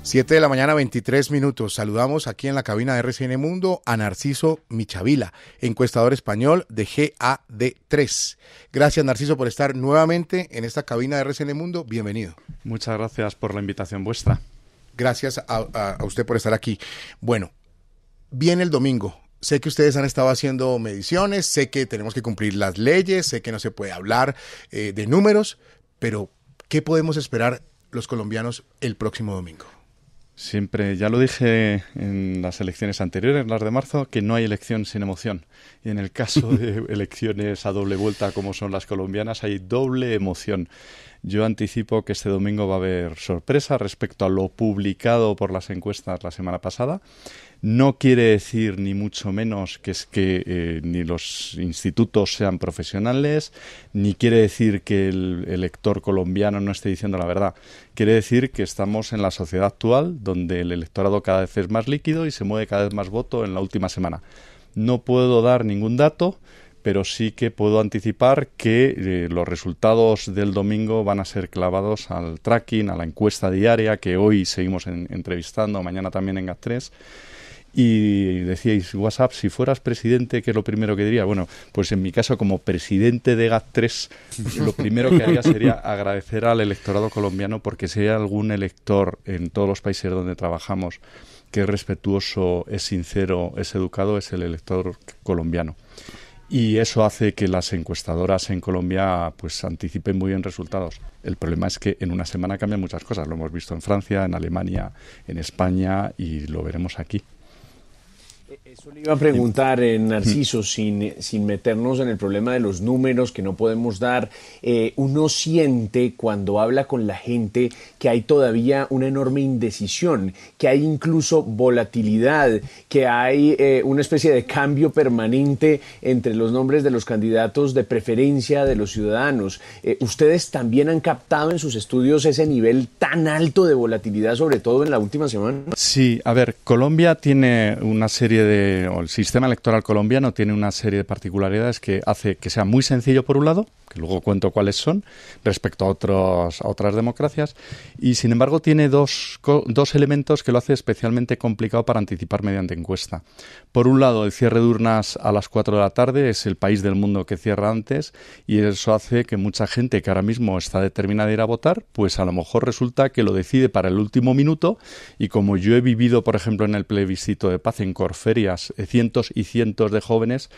7 de la mañana, 23 minutos. Saludamos aquí en la cabina de RCN Mundo a Narciso Michavila, encuestador español de GAD3. Gracias, Narciso, por estar nuevamente en esta cabina de RCN Mundo. Bienvenido. Muchas gracias por la invitación vuestra. Gracias a usted por estar aquí. Bueno, viene el domingo. Sé que ustedes han estado haciendo mediciones, sé que tenemos que cumplir las leyes, sé que no se puede hablar de números, pero ¿qué podemos esperar los colombianos el próximo domingo? Siempre, ya lo dije en las elecciones anteriores, las de marzo, que no hay elección sin emoción. Y en el caso de elecciones a doble vuelta como son las colombianas, hay doble emoción. Yo anticipo que este domingo va a haber sorpresa respecto a lo publicado por las encuestas la semana pasada. No quiere decir ni mucho menos que es que ni los institutos sean profesionales, ni quiere decir que el elector colombiano no esté diciendo la verdad. Quiere decir que estamos en la sociedad actual donde el electorado cada vez es más líquido y se mueve cada vez más voto en la última semana. No puedo dar ningún dato, pero sí que puedo anticipar que los resultados del domingo van a ser clavados al tracking, a la encuesta diaria, que hoy seguimos entrevistando, mañana también en GAD3. Y decíais, WhatsApp, si fueras presidente, ¿qué es lo primero que diría? Bueno, pues en mi caso, como presidente de GAD3, lo primero que haría sería agradecer al electorado colombiano, porque si hay algún elector en todos los países donde trabajamos que es respetuoso, es sincero, es educado, es el elector colombiano. Y eso hace que las encuestadoras en Colombia pues anticipen muy bien resultados. El problema es que en una semana cambian muchas cosas. Lo hemos visto en Francia, en Alemania, en España y lo veremos aquí. Eso le iba a preguntar, Narciso, sin meternos en el problema de los números que no podemos dar. Uno siente cuando habla con la gente que hay todavía una enorme indecisión, que hay incluso volatilidad, que hay una especie de cambio permanente entre los nombres de los candidatos de preferencia de los ciudadanos. ¿Ustedes también han captado en sus estudios ese nivel tan alto de volatilidad, sobre todo en la última semana? Sí, a ver, Colombia tiene una serie o el sistema electoral colombiano tiene una serie de particularidades que hace que sea muy sencillo por un lado, que luego cuento cuáles son, respecto a otras democracias, y sin embargo tiene dos elementos que lo hace especialmente complicado para anticipar mediante encuesta. Por un lado, el cierre de urnas a las 4 de la tarde es el país del mundo que cierra antes, y eso hace que mucha gente que ahora mismo está determinada a ir a votar, pues a lo mejor resulta que lo decide para el último minuto, y como yo he vivido, por ejemplo, en el plebiscito de paz en Corferias, cientos y cientos de jóvenes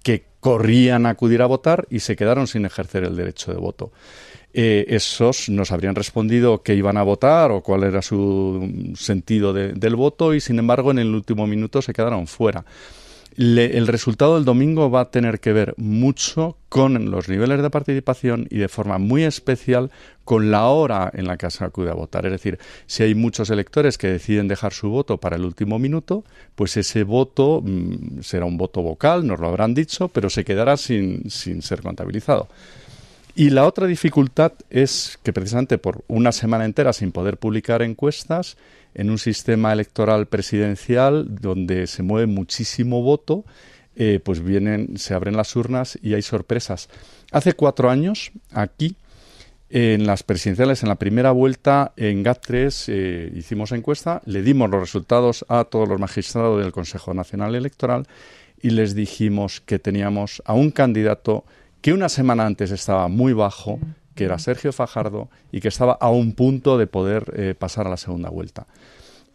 que corrían a acudir a votar y se quedaron sin ejercer el derecho de voto. Esos nos habrían respondido que iban a votar o cuál era su sentido del voto y, sin embargo, en el último minuto se quedaron fuera. El resultado del domingo va a tener que ver mucho con los niveles de participación y de forma muy especial con la hora en la que se acude a votar. Es decir, si hay muchos electores que deciden dejar su voto para el último minuto, pues ese voto será un voto vocal, nos lo habrán dicho, pero se quedará sin ser contabilizado. Y la otra dificultad es que precisamente por una semana entera sin poder publicar encuestas, en un sistema electoral presidencial donde se mueve muchísimo voto, pues se abren las urnas y hay sorpresas. Hace 4 años, aquí, en las presidenciales, en la primera vuelta, en GAD3 hicimos encuesta, le dimos los resultados a todos los magistrados del Consejo Nacional Electoral y les dijimos que teníamos a un candidato que una semana antes estaba muy bajo, que era Sergio Fajardo, y que estaba a un punto de poder pasar a la segunda vuelta.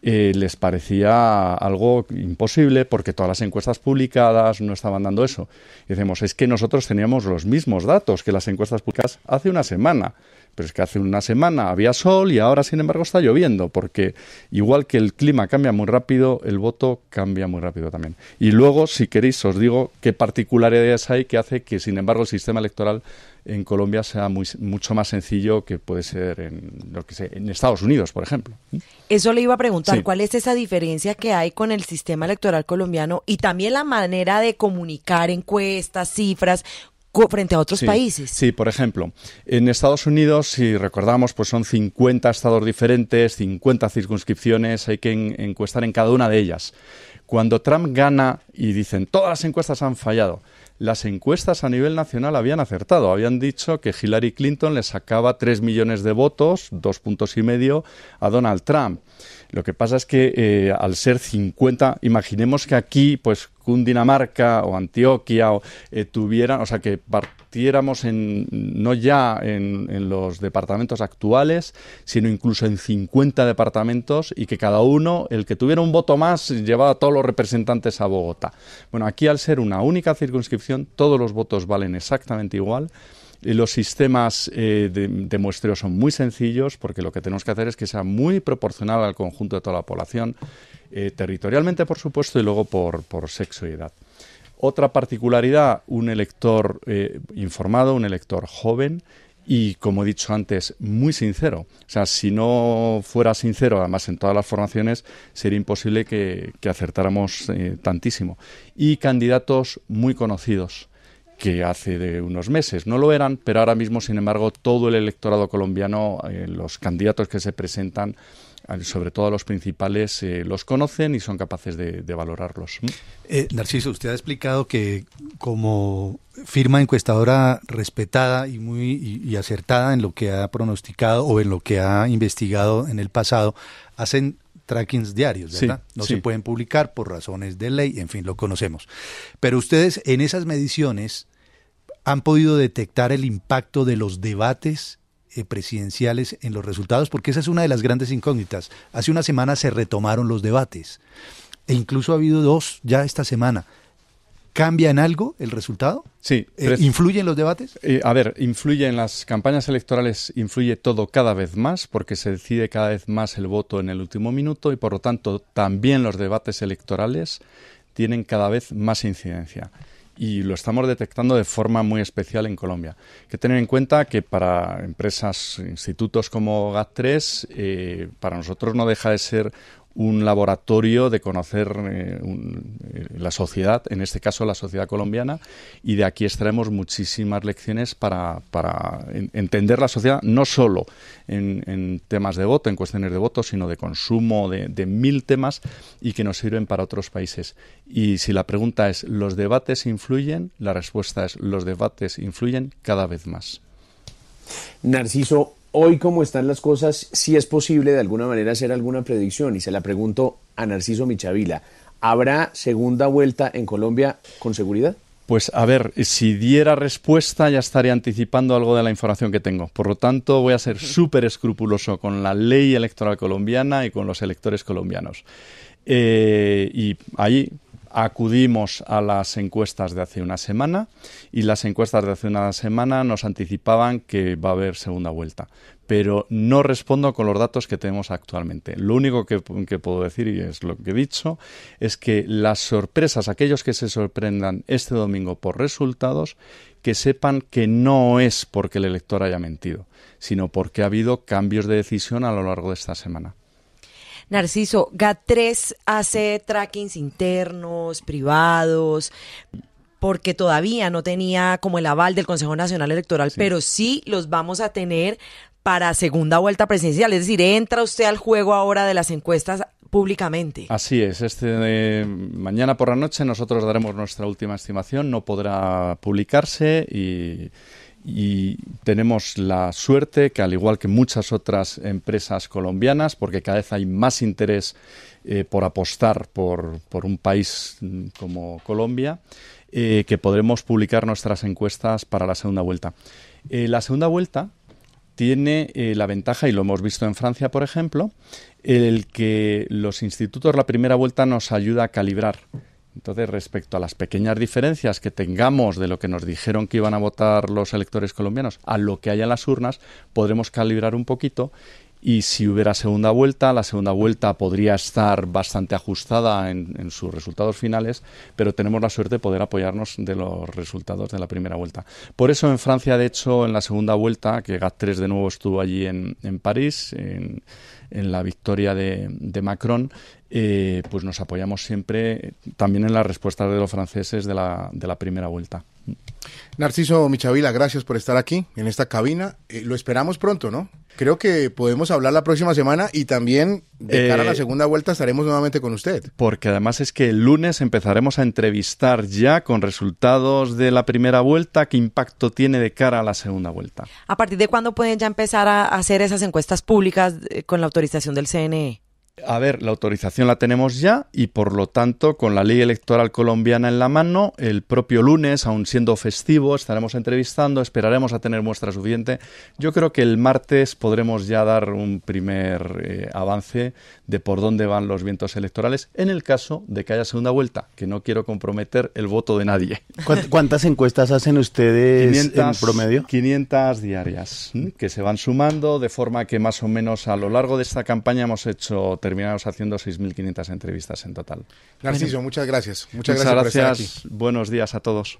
Les parecía algo imposible porque todas las encuestas publicadas no estaban dando eso. Y decimos, es que nosotros teníamos los mismos datos que las encuestas publicadas hace una semana. Pero es que hace una semana había sol y ahora, sin embargo, está lloviendo, porque igual que el clima cambia muy rápido, el voto cambia muy rápido también. Y luego, si queréis, os digo qué particularidades hay que hace que, sin embargo, el sistema electoral en Colombia sea mucho más sencillo que puede ser en Estados Unidos, por ejemplo. Eso le iba a preguntar, Sí. ¿Cuál es esa diferencia que hay con el sistema electoral colombiano y también la manera de comunicar encuestas, cifras, frente a otros países? Sí, por ejemplo, en Estados Unidos, si recordamos, pues son 50 estados diferentes, 50 circunscripciones, hay que encuestar en cada una de ellas. Cuando Trump gana y dicen, todas las encuestas han fallado, las encuestas a nivel nacional habían acertado. Habían dicho que Hillary Clinton le sacaba 3 millones de votos, 2,5 puntos a Donald Trump. Lo que pasa es que al ser 50, imaginemos que aquí, pues Cundinamarca o Antioquia tuvieran, o sea, que partiéramos no ya en los departamentos actuales, sino incluso en 50 departamentos y que cada uno, el que tuviera un voto más, llevaba a todos los representantes a Bogotá. Bueno, aquí al ser una única circunscripción, todos los votos valen exactamente igual. Los sistemas de muestreo son muy sencillos porque lo que tenemos que hacer es que sea muy proporcional al conjunto de toda la población, territorialmente, por supuesto, y luego por sexo y edad. Otra particularidad, un elector informado, un elector joven y, como he dicho antes, muy sincero. O sea, si no fuera sincero, además en todas las formaciones, sería imposible que acertáramos tantísimo. Y candidatos muy conocidos, que hace de unos meses no lo eran, pero ahora mismo, sin embargo, todo el electorado colombiano, los candidatos que se presentan, sobre todo los principales, los conocen y son capaces de valorarlos. Narciso, usted ha explicado que como firma encuestadora respetada y muy acertada en lo que ha pronosticado o en lo que ha investigado en el pasado, hacen trackings diarios, ¿verdad? Sí, no sí. se pueden publicar por razones de ley, en fin, lo conocemos. Pero ustedes en esas mediciones han podido detectar el impacto de los debates presidenciales en los resultados, porque esa es una de las grandes incógnitas. Hace una semana se retomaron los debates e incluso ha habido 2 ya esta semana. ¿Cambia en algo el resultado? Sí. ¿Influyen los debates? Influye en las campañas electorales, influye todo cada vez más, porque se decide cada vez más el voto en el último minuto y, por lo tanto, también los debates electorales tienen cada vez más incidencia. Y lo estamos detectando de forma muy especial en Colombia. Hay que tener en cuenta que para empresas, institutos como GAT3, para nosotros no deja de ser un laboratorio de conocer la sociedad, en este caso la sociedad colombiana, y de aquí extraemos muchísimas lecciones para entender la sociedad, no solo en temas de voto, en cuestiones de voto, sino de consumo, de 1000 temas, y que nos sirven para otros países. Y si la pregunta es, ¿los debates influyen? La respuesta es, los debates influyen cada vez más. Narciso, hoy, como están las cosas, sí es posible de alguna manera hacer alguna predicción, y se la pregunto a Narciso Michavila. ¿Habrá segunda vuelta en Colombia con seguridad? Pues a ver, si diera respuesta ya estaría anticipando algo de la información que tengo. Por lo tanto, voy a ser súper escrupuloso con la ley electoral colombiana y con los electores colombianos. Y ahí acudimos a las encuestas de hace una semana y las encuestas de hace una semana nos anticipaban que va a haber segunda vuelta. Pero no respondo con los datos que tenemos actualmente. Lo único que puedo decir, y es lo que he dicho, es que las sorpresas, aquellos que se sorprendan este domingo por resultados, que sepan que no es porque el elector haya mentido, sino porque ha habido cambios de decisión a lo largo de esta semana. Narciso, GAT3 hace trackings internos, privados, porque todavía no tenía como el aval del Consejo Nacional Electoral, sí, pero sí los vamos a tener para segunda vuelta presidencial. Es decir, entra usted al juego ahora de las encuestas públicamente. Así es. Mañana por la noche nosotros daremos nuestra última estimación. No podrá publicarse y tenemos la suerte que, al igual que muchas otras empresas colombianas, porque cada vez hay más interés por apostar por un país como Colombia, que podremos publicar nuestras encuestas para la segunda vuelta. La segunda vuelta tiene la ventaja, y lo hemos visto en Francia, por ejemplo, el que los institutos la primera vuelta nos ayuda a calibrar. Entonces, respecto a las pequeñas diferencias que tengamos de lo que nos dijeron que iban a votar los electores colombianos a lo que haya en las urnas, podremos calibrar un poquito. Y si hubiera segunda vuelta, la segunda vuelta podría estar bastante ajustada en sus resultados finales, pero tenemos la suerte de poder apoyarnos de los resultados de la primera vuelta. Por eso en Francia, de hecho, en la segunda vuelta, que GAT3 de nuevo estuvo allí en París, en la victoria de Macron, pues nos apoyamos siempre también en las respuestas de los franceses de la primera vuelta. Narciso Michavila, gracias por estar aquí en esta cabina. Lo esperamos pronto, ¿no? Creo que podemos hablar la próxima semana y también de cara a la segunda vuelta estaremos nuevamente con usted. Porque además es que el lunes empezaremos a entrevistar ya con resultados de la primera vuelta qué impacto tiene de cara a la segunda vuelta. ¿A partir de cuándo pueden ya empezar a hacer esas encuestas públicas con la autorización del CNE? A ver, la autorización la tenemos ya y por lo tanto con la ley electoral colombiana en la mano, el propio lunes, aun siendo festivo, estaremos entrevistando, esperaremos a tener muestra suficiente. Yo creo que el martes podremos ya dar un primer avance de por dónde van los vientos electorales en el caso de que haya segunda vuelta, que no quiero comprometer el voto de nadie. ¿Cuántas encuestas hacen ustedes en promedio? 500 diarias, que se van sumando de forma que más o menos a lo largo de esta campaña terminamos haciendo 6.500 entrevistas en total. Narciso, muchas gracias. Muchas gracias por estar aquí. Buenos días a todos.